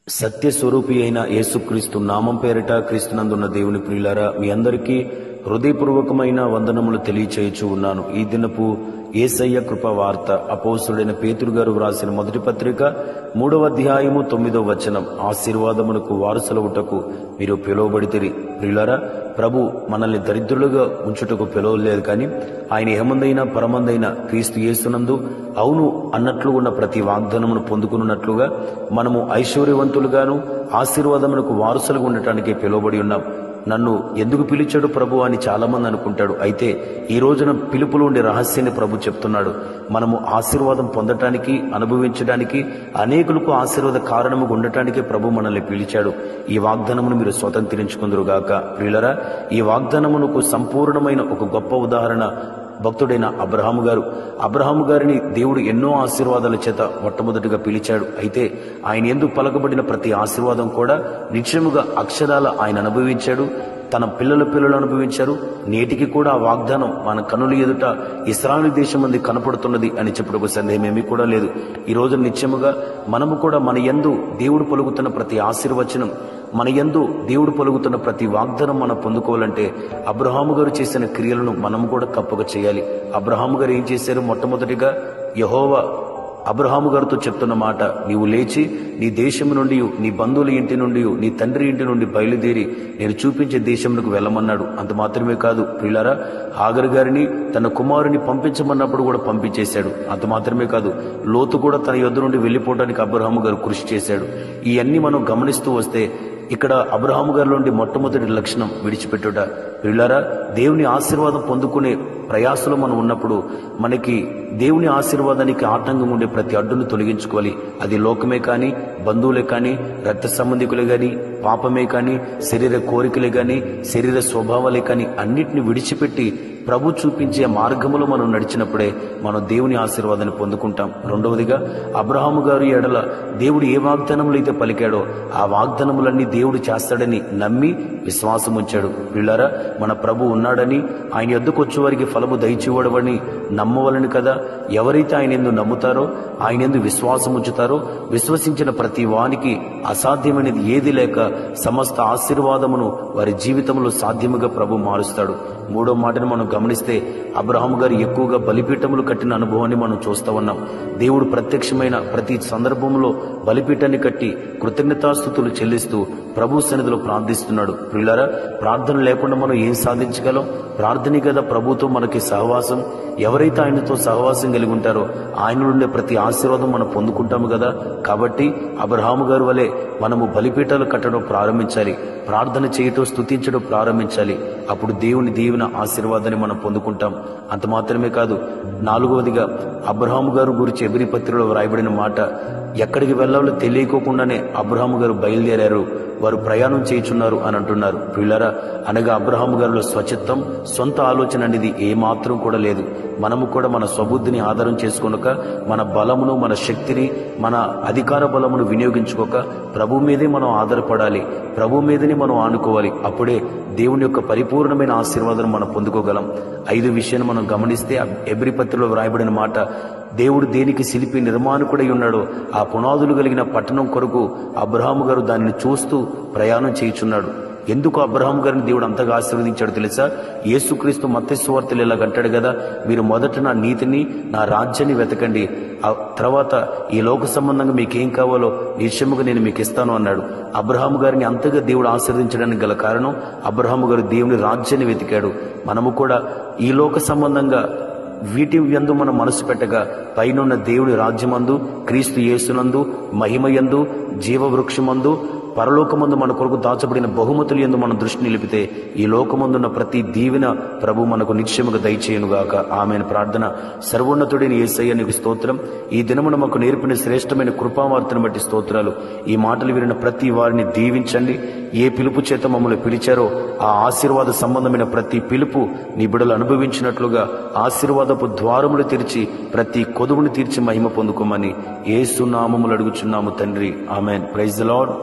సత్యస్వరూపి అయిన యేసుక్రీస్తు నామం పేరిట క్రీస్తునందున్న దేవుని ప్రియులారా, మీ అందరికీ హృదయపూర్వకమైన వందనములు తెలియచేయచ్చు ఉన్నాను. ఈ దినపు యేసయ్య కృప వార్త అపోస్తుడైన పేతురు గారు వ్రాసిన మొదటి పత్రిక 3వ అధ్యాయము 9వ వచనం. ఆశీర్వాదమునకు వారసులవుటకు మీరు పిలువబడితిరి. ప్రియులారా, ప్రభు మనల్ని దరిద్రులుగా ఉంచుటకు పిలవలేదు, కానీ ఆయన ఏమందైనా పరమందైన క్రీస్తు యేసునందు అవును అన్నట్లు ఉన్న ప్రతి వాగ్దానమును పొందుకున్నట్లుగా మనము ఐశ్వర్యవంతులుగాను ఆశీర్వాదమునకు వారసులుగా ఉండటానికి పిలువబడి ఉన్నాం. నన్ను ఎందుకు పిలిచాడు ప్రభు అని చాలా మంది అనుకుంటాడు. అయితే ఈ రోజున పిలుపులో ఉండే రహస్యాన్ని ప్రభు చెప్తున్నాడు. మనము ఆశీర్వాదం పొందటానికి, అనుభవించడానికి, అనేకులకు ఆశీర్వాద కారణముగా ఉండటానికి ప్రభు మనల్ని పిలిచాడు. ఈ వాగ్దానమును మీరు స్వతంత్రించుకుందురుగాక. ప్రియులరా, ఈ వాగ్దానమునకు సంపూర్ణమైన ఒక గొప్ప ఉదాహరణ భక్తుడైన అబ్రహాము గారిని దేవుడు ఎన్నో ఆశీర్వాదాల చేత మొట్టమొదటిగా పిలిచాడు. అయితే ఆయన యందు పలకబడిన ప్రతి ఆశీర్వాదం కూడా నిశ్చయముగా అక్షరాల ఆయన అనుభవించాడు. తన పిల్లలు అనుభవించారు. నేటికి కూడా ఆ వాగ్దానం మన కనుల ఎదుట ఇశ్రాయేలు దేశం మంది కనపడుతున్నది అని చెప్పుటకు సందేహమేమీ కూడా లేదు. ఈ రోజు నిశ్చయముగా మనము కూడా మన యందు దేవుడు పలుకుతున్న ప్రతి ఆశీర్వచనం, మన యందు దేవుడు పలుకుతున్న ప్రతి వాగ్దానం మనం పొందుకోవాలంటే అబ్రహాము గారు చేసిన క్రియలను మనము కూడా తప్పక చేయాలి. అబ్రహాము గారు ఏం చేశారు? మొట్టమొదటిగా యెహోవా అబ్రహాము గారితో చెప్తున్న మాట, నీవు లేచి నీ దేశము నుండి, నీ బంధువుల ఇంటి నుండి, నీ తండ్రి ఇంటి నుండి బయలుదేరి నేను చూపించే దేశంలోకి వెళ్ళమన్నాడు. అంత మాత్రమే కాదు ప్రియులారా, హాగరు గారిని తన కుమారుని పంపించమన్నప్పుడు కూడా పంపించేశాడు. అంత మాత్రమే కాదు, లోతు కూడా తన యొద్ద నుండి వెళ్లిపోవడానికి అబ్రహాము గారు కృషి చేశాడు. ఇవన్నీ మనం గమనిస్తూ వస్తే ఇక్కడ అబ్రహాము గారి నుండి మొట్టమొదటి లక్షణం విడిచిపెట్టుట. ప్రియులారా, దేవుని ఆశీర్వాదం పొందుకునే ప్రయాసలో మనం ఉన్నప్పుడు మనకి దేవుని ఆశీర్వాదానికి ఆటంకం ఉండే ప్రతి అడ్డును తొలగించుకోవాలి. అది లోకమే కానీ, బంధువులే కానీ, రక్త సంబంధికులే కానీ, పాపమే కానీ, శరీర కోరికలే కానీ, శరీర స్వభావాలే కానీ అన్నిటిని విడిచిపెట్టి ప్రభు చూపించే మార్గములో మనం నడిచినప్పుడే మనం దేవుని ఆశీర్వాదాన్ని పొందుకుంటాం. రెండవదిగా, అబ్రహాము గారు ఎడల దేవుడు ఏ వాగ్దానములు అయితే పలికాడో ఆ వాగ్దానములన్నీ దేవుడు చేస్తాడని నమ్మి విశ్వాసం ఉంచాడు. వీళ్ళారా, మన ప్రభు ఉన్నాడని, ఆయన యొద్దకు వచ్చే వారికి ఫలము దయచేవాడవని నమ్మవలని కదా. ఎవరైతే ఆయన యందు నమ్ముతారో, ఆయన యందు విశ్వాసం ఉంచుతారో, విశ్వసించిన ప్రతి వానికి అసాధ్యమైనది ఏది లేక సమస్త ఆశీర్వాదమును వారి జీవితంలో సాధ్యముగా ప్రభు మారుస్తాడు. మూడో మాటను మనం గమనిస్తే, అబ్రహాము గారు ఎక్కువగా బలిపీఠములు కట్టిన అనుభవాన్ని మనం చూస్తూ ఉన్నాం. దేవుడు ప్రత్యక్షమైన ప్రతి సందర్భంలో బలిపీఠాన్ని కట్టి కృతజ్ఞతాస్తుతులు చెల్లిస్తూ ప్రభు సన్నిధిలో ప్రార్థిస్తున్నాడు. ప్రియులారా, ప్రార్థన లేకుండా మనం ఏం సాధించగలం? ప్రార్థనే కదా ప్రభుతో మనకి సహవాసం. ఎవరైతే ఆయనతో సహవాసం కలిగి ఉంటారో ఆయన నుండే ప్రతి ఆశీర్వాదం మనం పొందుకుంటాము కదా. కాబట్టి అబ్రహాము గారు వలె మనము బలిపీఠాలు కట్టడం ప్రారంభించాలి, ప్రార్థన చేయటం, స్తుతించడం ప్రారంభించాలి. అప్పుడు దేవుని దీవెన ఆశీర్వాదాన్ని మనం పొందుకుంటాం. అంత మాత్రమే కాదు, నాలుగవదిగా అబ్రహాము గారు గురించి హెబ్రీ పత్రికలో వ్రాయబడిన మాట, ఎక్కడికి వెళ్లాలో తెలియకోకుండానే అబ్రహాము గారు బయలుదేరారు, వారు ప్రయాణం చేయుచున్నారు అని అంటున్నారు. ప్రియులారా, అనగా అబ్రహాము గారిలో స్వచిత్తం, సొంత ఆలోచన అనేది ఏమాత్రం కూడా లేదు. మనము కూడా మన స్వబుద్ధిని ఆధారం చేసుకొనక, మన బలమును, మన శక్తిని, మన అధికార బలమును వినియోగించుకోక ప్రభు మీదే మనం ఆధారపడాలి, ప్రభు మీదనే మనం ఆనుకోవాలి. అప్పుడే దేవుని యొక్క పరిపూర్ణమైన ఆశీర్వాదం మనం పొందుకోగలం. 5 విషయాన్ని మనం గమనిస్తే హెబ్రీ పత్రికలో వ్రాయబడిన మాట, దేవుడు దేనికి శిల్పి నిర్మాణకుడై ఉన్నాడో ఆ పునాదులు కలిగిన పట్టణం కొరకు అబ్రహాము గారు దానిని చూస్తూ ప్రయాణం చేయుచున్నాడు. ఎందుకు అబ్రహాము గారిని దేవుడు అంతగా ఆశీర్వదించాడు తెలుసా? యేసుక్రీస్తు మత్తయి సువార్తలో ఇలాగ అంటాడు కదా, మీరు మొదట నా నీతిని, నా రాజ్యాన్ని వెతకండి, ఆ తర్వాత ఈ లోక సంబంధంగా మీకేం కావాలో నిశ్చయముగా నేను మీకు ఇస్తాను అన్నాడు. అబ్రహాము గారిని అంతగా దేవుడు ఆశీర్వదించడానికి గల కారణం, అబ్రహాము గారు దేవుని రాజ్యాన్ని వెతికాడు. మనము కూడా ఈ లోక సంబంధంగా వీటి యందు మనం మనసు పెట్టగా పైనున్న దేవుని రాజ్యమందు, క్రీస్తు యేసునందు, మహిమయందు, జీవవృక్షమందు, పరలోకమందు మన కొరకు దాచబడిన బహుమతులు యందు మనం దృష్టి నిలిపితే ఈ లోకమందున్న ప్రతి దీవెన ప్రభు మనకు నిశ్చయముగా దయచేయునుగాక. ఆమెను ప్రార్థన. సర్వోన్నతుడైన యేసయ్య నీకు స్తోత్రం. ఈ దినమున మాకు నేర్పిన శ్రేష్టమైన కృపావార్తను బట్టి స్తోత్రాలు. ఈ మాటలు వినిన ప్రతి వారిని దీవించండి. ఏ పిలుపు చేత మమ్మల్ని పిలిచారో ఆ ఆశీర్వాద సంబంధమైన ప్రతి పిలుపు నీ బిడ్డలు అనుభవించినట్లుగా ఆశీర్వాదపు ద్వారములు తెరిచి ప్రతి కొదువును తీర్చి మహిమ పొందుకోమని యేసు నామములో అడుగుచున్నాము తండ్రి. ఆమెన్. Praise the lord.